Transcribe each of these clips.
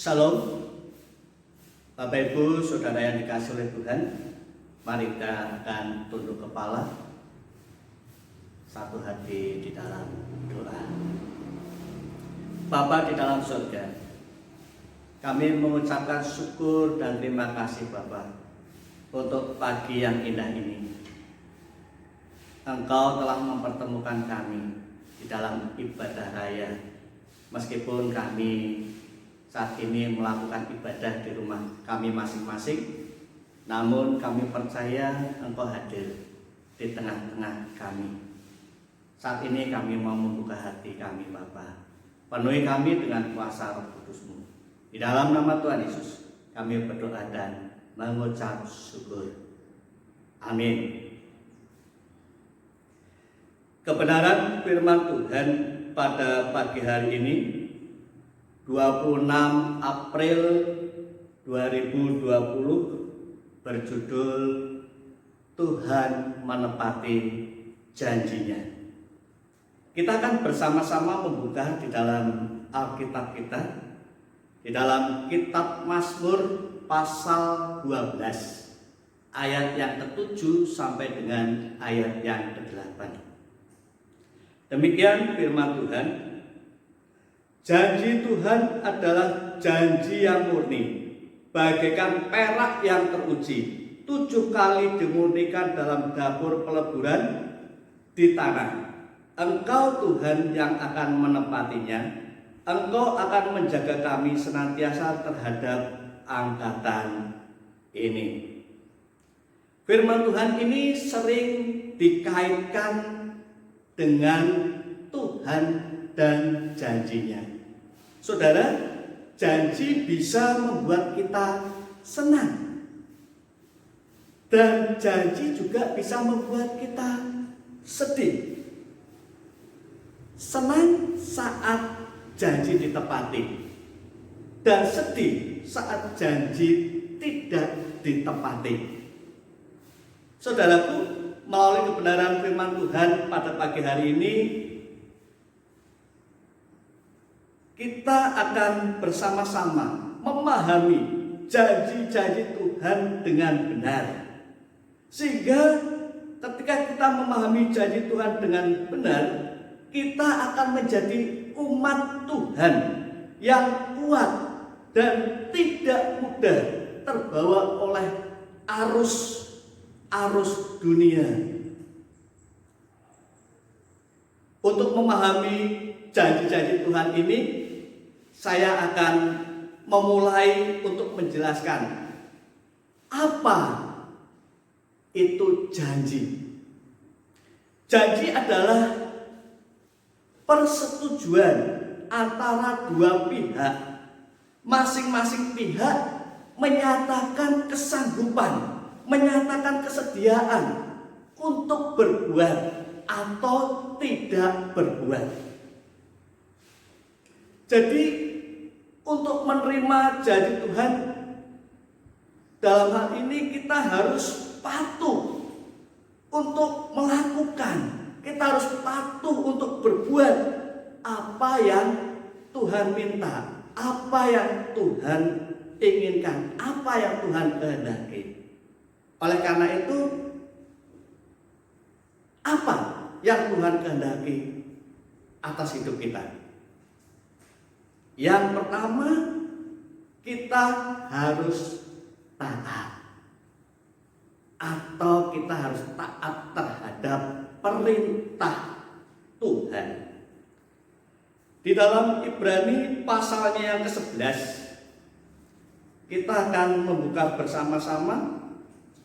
Shalom, Bapak Ibu, Saudara yang dikasihi oleh Tuhan. Mari kita akan tunduk kepala, satu hati di dalam doa. Bapa di dalam surga, kami mengucapkan syukur dan terima kasih Bapa untuk pagi yang indah ini. Engkau telah mempertemukan kami di dalam ibadah raya, meskipun kami saat ini melakukan ibadah di rumah kami masing-masing, namun kami percaya Engkau hadir di tengah-tengah kami. Saat ini kami mau membuka hati kami Bapa. Penuhi kami dengan kuasa Roh Kudus-Mu. Di dalam nama Tuhan Yesus kami berdoa dan mengucap syukur. Amin. Kebenaran firman Tuhan pada pagi hari ini 26 April 2020 berjudul Tuhan menepati janjinya. Kita akan bersama-sama membuka di dalam Alkitab kita, di dalam kitab Mazmur pasal 12 ayat yang ke-7 sampai dengan ayat yang ke-8. Demikian firman Tuhan. Janji Tuhan adalah janji yang murni, bagaikan perak yang teruji, 7 kali dimurnikan dalam dapur peleburan di tanah. Engkau Tuhan yang akan menepatinya. Engkau akan menjaga kami senantiasa terhadap angkatan ini. Firman Tuhan ini sering dikaitkan dengan Tuhan dan janjinya. Saudara, janji bisa membuat kita senang, dan janji juga bisa membuat kita sedih. Senang saat janji ditepati, dan sedih saat janji tidak ditepati. Saudaraku, melalui kebenaran firman Tuhan pada pagi hari ini, kita akan bersama-sama memahami janji-janji Tuhan dengan benar. Sehingga ketika kita memahami janji Tuhan dengan benar, kita akan menjadi umat Tuhan yang kuat dan tidak mudah terbawa oleh arus dunia. Untuk memahami janji-janji Tuhan ini, saya akan memulai untuk menjelaskan apa itu janji. Janji adalah persetujuan antara dua pihak. Masing-masing pihak menyatakan kesanggupan, menyatakan kesediaan untuk berbuat atau tidak berbuat. Jadi untuk menerima janji Tuhan, dalam hal ini kita harus patuh untuk melakukan. Kita harus patuh untuk berbuat apa yang Tuhan minta, apa yang Tuhan inginkan, apa yang Tuhan kehendaki. Oleh karena itu, apa yang Tuhan kehendaki atas hidup kita? Yang pertama, kita harus taat, atau kita harus taat terhadap perintah Tuhan. Di dalam Ibrani pasalnya yang ke-11, kita akan membuka bersama-sama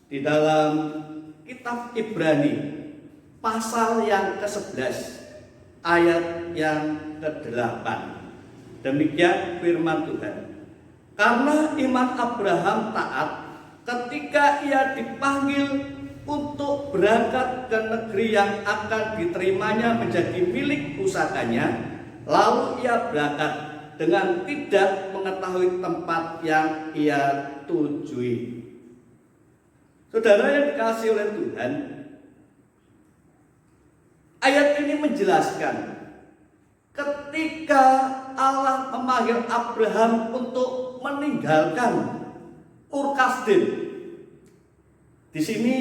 di dalam kitab Ibrani pasal yang ke-11 ayat yang ke-8. Demikian firman Tuhan. Karena iman Abraham taat ketika ia dipanggil untuk berangkat ke negeri yang akan diterimanya menjadi milik pusakanya, lalu ia berangkat dengan tidak mengetahui tempat yang ia tujui. Saudara yang dikasihi oleh Tuhan, ayat ini menjelaskan ketika Allah memanggil Abraham untuk untuk meninggalkan Ur Kasdim. Di sini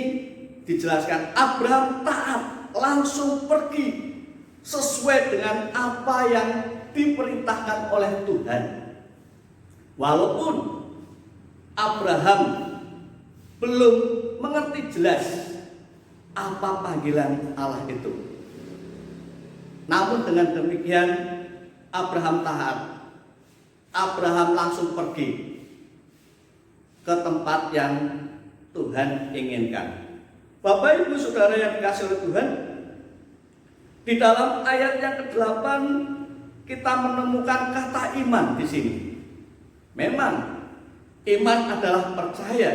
dijelaskan Abraham taat, langsung pergi sesuai dengan apa yang diperintahkan oleh Tuhan. Walaupun Abraham belum mengerti jelas apa panggilan Allah itu, namun dengan demikian Abraham taat. Abraham langsung pergi ke tempat yang Tuhan inginkan. Bapak Ibu Saudara yang dikasihi oleh Tuhan, di dalam ayat yang ke-8 kita menemukan kata iman di sini. Memang iman adalah percaya.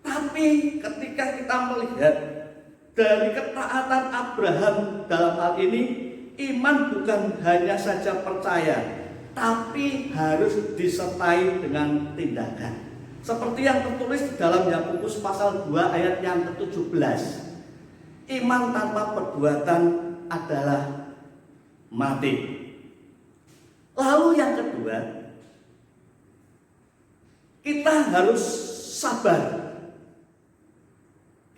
Tapi ketika kita melihat dari ketaatan Abraham dalam hal ini, iman bukan hanya saja percaya, tapi harus disertai dengan tindakan. Seperti yang tertulis di dalam Yakobus pasal 2 ayat yang ke-17. Iman tanpa perbuatan adalah mati. Lalu yang kedua, kita harus sabar.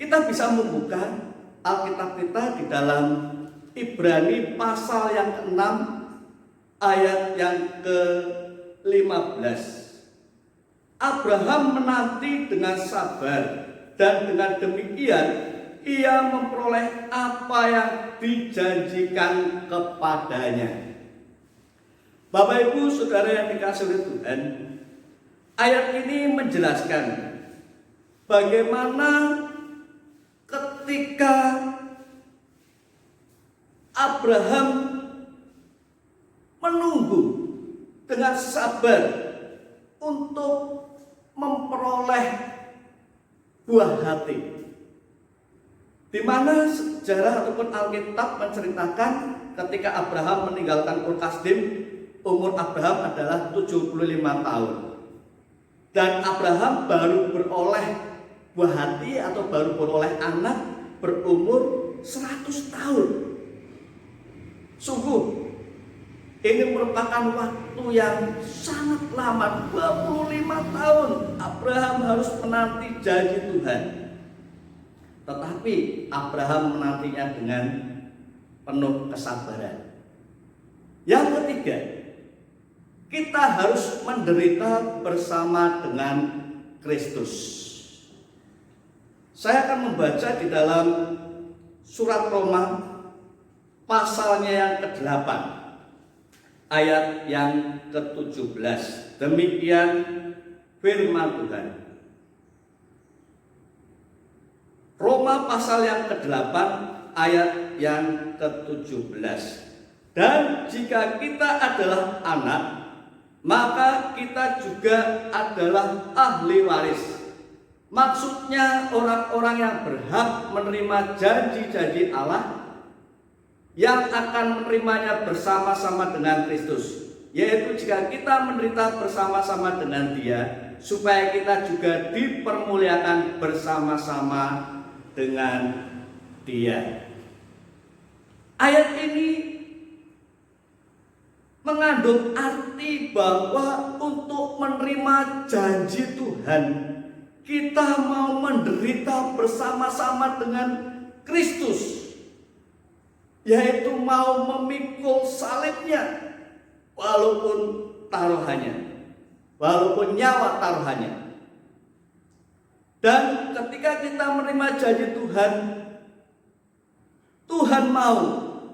Kita bisa membuka Alkitab kita di dalam Ibrani pasal yang ke-6 ayat yang ke-15. Abraham menanti dengan sabar, dan dengan demikian ia memperoleh apa yang dijanjikan kepadanya. Bapak Ibu Saudara yang dikasihi oleh Tuhan, ayat ini menjelaskan bagaimana ketika Abraham menunggu dengan sabar untuk memperoleh buah hati, di mana sejarah ataupun Alkitab menceritakan ketika Abraham meninggalkan Ur Kasdim, umur Abraham adalah 75 tahun. Dan Abraham baru beroleh buah hati atau baru beroleh anak berumur 100 tahun. Sungguh ini merupakan waktu yang sangat lama, 25 tahun Abraham harus menanti janji Tuhan. Tetapi Abraham menantinya dengan penuh kesabaran. Yang ketiga, kita harus menderita bersama dengan Kristus. Saya akan membaca di dalam surat Roma pasalnya yang ke-8 ayat yang ke-17. Demikian firman Tuhan. Roma pasal yang ke-8 ayat yang ke-17. Dan jika kita adalah anak, maka kita juga adalah ahli waris. Maksudnya orang-orang yang berhak menerima janji-janji Allah, yang akan menerimanya bersama-sama dengan Kristus, yaitu jika kita menderita bersama-sama dengan Dia, supaya kita juga dipermuliakan bersama-sama dengan Dia. Ayat ini mengandung arti bahwa untuk menerima janji Tuhan, kita mau menderita bersama-sama dengan Kristus, yaitu mau memikul salibnya, walaupun taruhannya, walaupun nyawa taruhannya. Dan ketika kita menerima janji Tuhan, Tuhan mau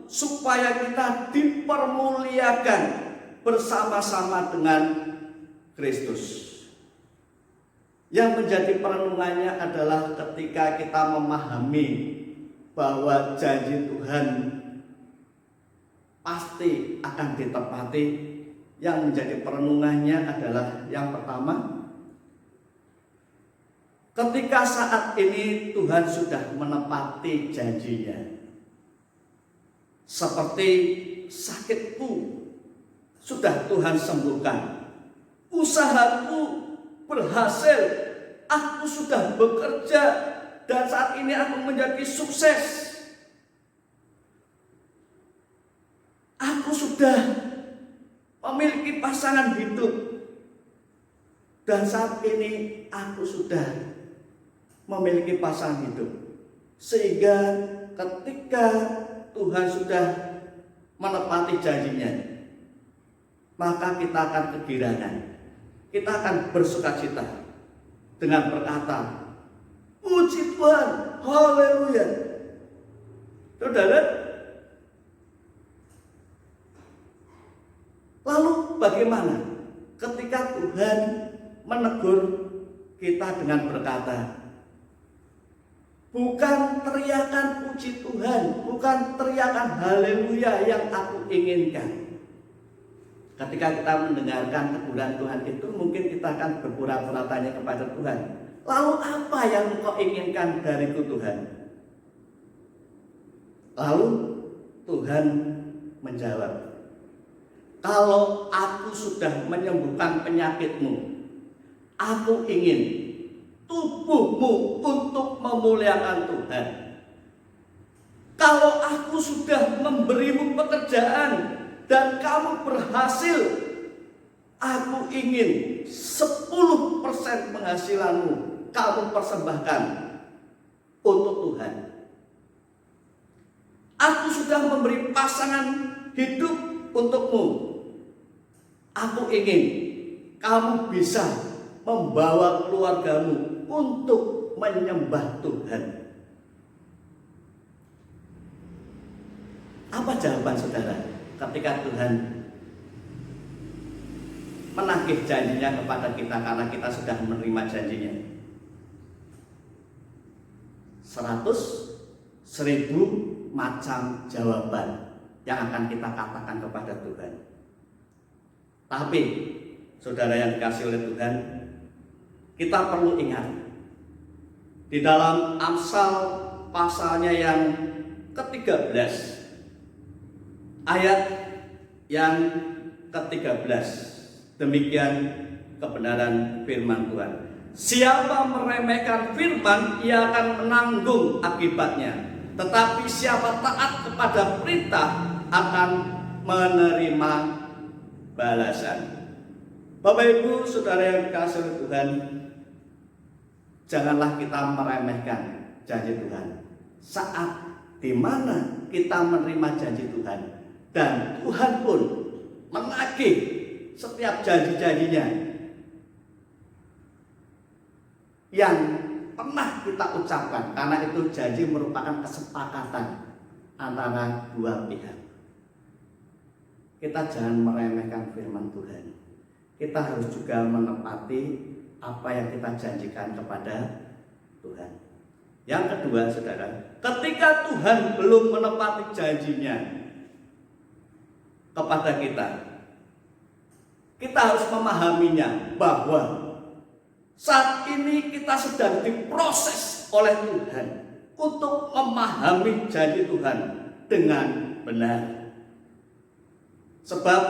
supaya kita dipermuliakan bersama-sama dengan Kristus. Yang menjadi perenungannya adalah ketika kita memahami bahwa janji Tuhan pasti akan ditepati. Yang menjadi perenungannya adalah yang pertama, ketika saat ini Tuhan sudah menepati janjinya. Seperti sakitku sudah Tuhan sembuhkan, usahaku berhasil, aku sudah bekerja dan saat ini aku menjadi sukses. Aku sudah memiliki pasangan hidup Dan saat ini aku sudah memiliki pasangan hidup. Sehingga ketika Tuhan sudah menepati janjinya, maka kita akan kegirangan. Kita akan bersukacita dengan berkata, puji Tuhan, haleluya. Saudara, lalu bagaimana ketika Tuhan menegur kita dengan berkata, bukan teriakan puji Tuhan, bukan teriakan haleluya yang aku inginkan. Ketika kita mendengarkan teguran Tuhan itu, mungkin kita akan berpura-pura tanya kepada Tuhan, lalu apa yang engkau inginkan dariku Tuhan? Lalu Tuhan menjawab, kalau aku sudah menyembuhkan penyakitmu, aku ingin tubuhmu untuk memuliakan Tuhan. Kalau aku sudah memberimu pekerjaan dan kamu berhasil, aku ingin 10% penghasilanmu kamu persembahkan untuk Tuhan. Aku sudah memberi pasangan hidup untukmu. Aku ingin kamu bisa membawa keluargamu untuk menyembah Tuhan. Apa jawaban saudara ketika Tuhan menagih janjinya kepada kita karena kita sudah menerima janjinya? 100, 1000 macam jawaban yang akan kita katakan kepada Tuhan. Tapi saudara yang dikasih oleh Tuhan, kita perlu ingat di dalam Amsal pasalnya yang ke-13 ayat yang ke-13, demikian kebenaran firman Tuhan. Siapa meremehkan firman, ia akan menanggung akibatnya. Tetapi siapa taat kepada perintah akan menerima balasan. Bapak Ibu saudara yang dikasihi oleh Tuhan, janganlah kita meremehkan janji Tuhan. Saat di mana kita menerima janji Tuhan, dan Tuhan pun menagih setiap janji-janjinya yang pernah kita ucapkan, karena itu janji merupakan kesepakatan antara dua pihak. Kita jangan meremehkan firman Tuhan. Kita harus juga menepati apa yang kita janjikan kepada Tuhan. Yang kedua saudara, ketika Tuhan belum menepati janjinya kepada kita, kita harus memahaminya bahwa saat ini kita sedang diproses oleh Tuhan untuk memahami janji Tuhan dengan benar. Sebab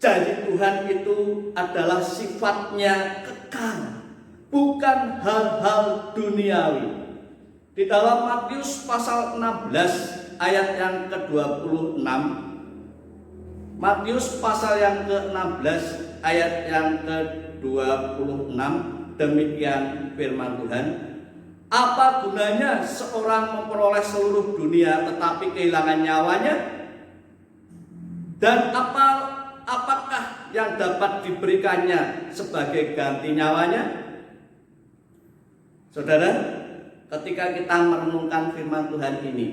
janji Tuhan itu adalah sifatnya kekal, bukan hal-hal duniawi. Di dalam Matius pasal 16 ayat yang ke-26, Matius pasal yang ke-16 ayat yang ke-26, demikian firman Tuhan. Apa gunanya seorang memperoleh seluruh dunia tetapi kehilangan nyawanya? Dan apakah yang dapat diberikannya sebagai ganti nyawanya? Saudara, ketika kita merenungkan firman Tuhan ini,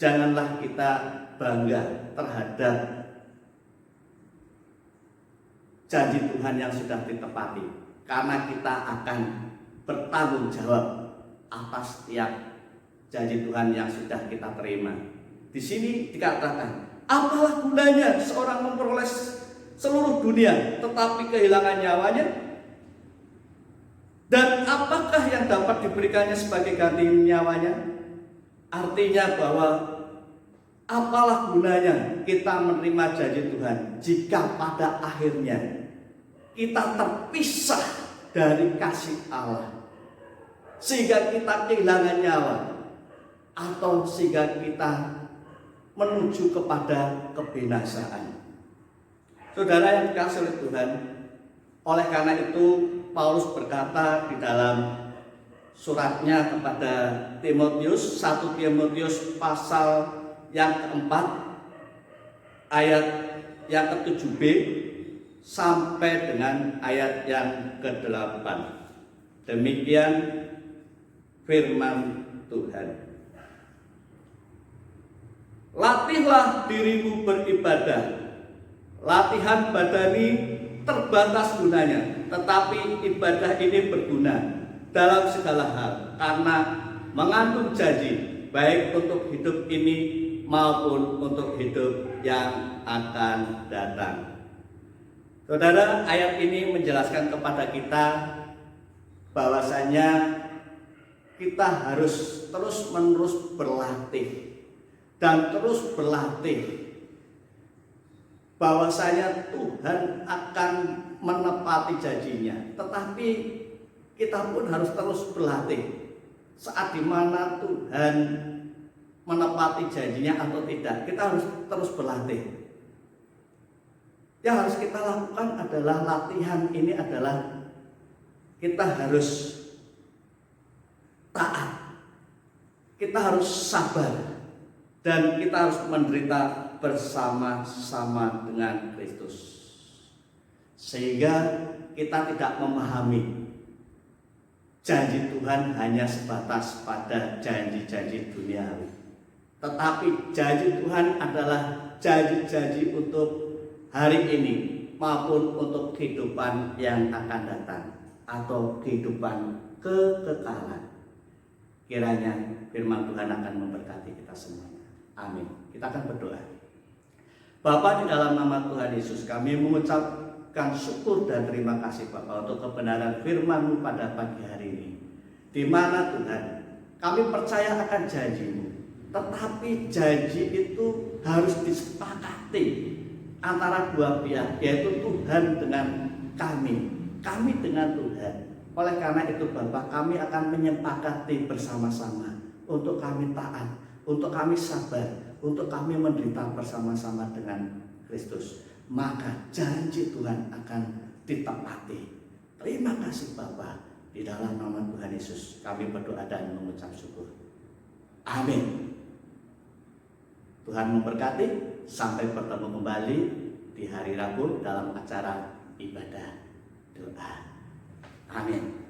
janganlah kita bangga terhadap janji Tuhan yang sudah ditepati, karena kita akan bertanggung jawab atas setiap janji Tuhan yang sudah kita terima. Di sini dikatakan, apalah gunanya seorang memperoleh seluruh dunia tetapi kehilangan nyawanya? Dan apakah yang dapat diberikannya sebagai ganti nyawanya? Artinya bahwa apalah gunanya kita menerima janji Tuhan jika pada akhirnya kita terpisah dari kasih Allah, sehingga kita kehilangan nyawa, atau sehingga kita menuju kepada kebinasaan. Saudara yang dikasihi oleh Tuhan, oleh karena itu Paulus berkata di dalam suratnya kepada Timotius, 1 Timotius pasal yang keempat ayat yang ke-7b sampai dengan ayat yang ke-8. Demikian firman Tuhan. Latihlah dirimu beribadah. Latihan badani terbatas gunanya, tetapi ibadah ini berguna dalam segala hal karena mengandung janji baik untuk hidup ini maupun untuk hidup yang akan datang. Saudara, ayat ini menjelaskan kepada kita bahwasanya kita harus terus-menerus berlatih dan terus berlatih bahwasanya Tuhan akan menepati janjinya, tetapi kita pun harus terus berlatih. Saat dimana Tuhan menepati janjinya atau tidak, kita harus terus berlatih. Yang harus kita lakukan adalah latihan ini adalah kita harus taat, kita harus sabar, dan kita harus menderita bersama-sama dengan Kristus, sehingga kita tidak memahami janji Tuhan hanya sebatas pada janji-janji duniawi, tetapi janji Tuhan adalah janji-janji untuk hari ini maupun untuk kehidupan yang akan datang atau kehidupan kekekalan. Kiranya firman Tuhan akan memberkati kita semuanya. Amin. Kita akan berdoa. Bapa, di dalam nama Tuhan Yesus kami mengucapkan syukur dan terima kasih Bapa untuk kebenaran firman-Mu pada pagi hari ini, di mana Tuhan kami percaya akan janji-Mu, tetapi janji itu harus disepakati antara dua pihak, yaitu Tuhan dengan kami dengan Tuhan. Oleh karena itu Bapa, kami akan menyepakati bersama-sama untuk kami taat, untuk kami sabar, untuk kami menderita bersama-sama dengan Kristus. Maka janji Tuhan akan ditepati. Terima kasih Bapa. Di dalam nama Tuhan Yesus kami berdoa dan mengucap syukur. Amin. Tuhan memberkati. Sampai bertemu kembali di hari Rabu dalam acara ibadah doa. Amin.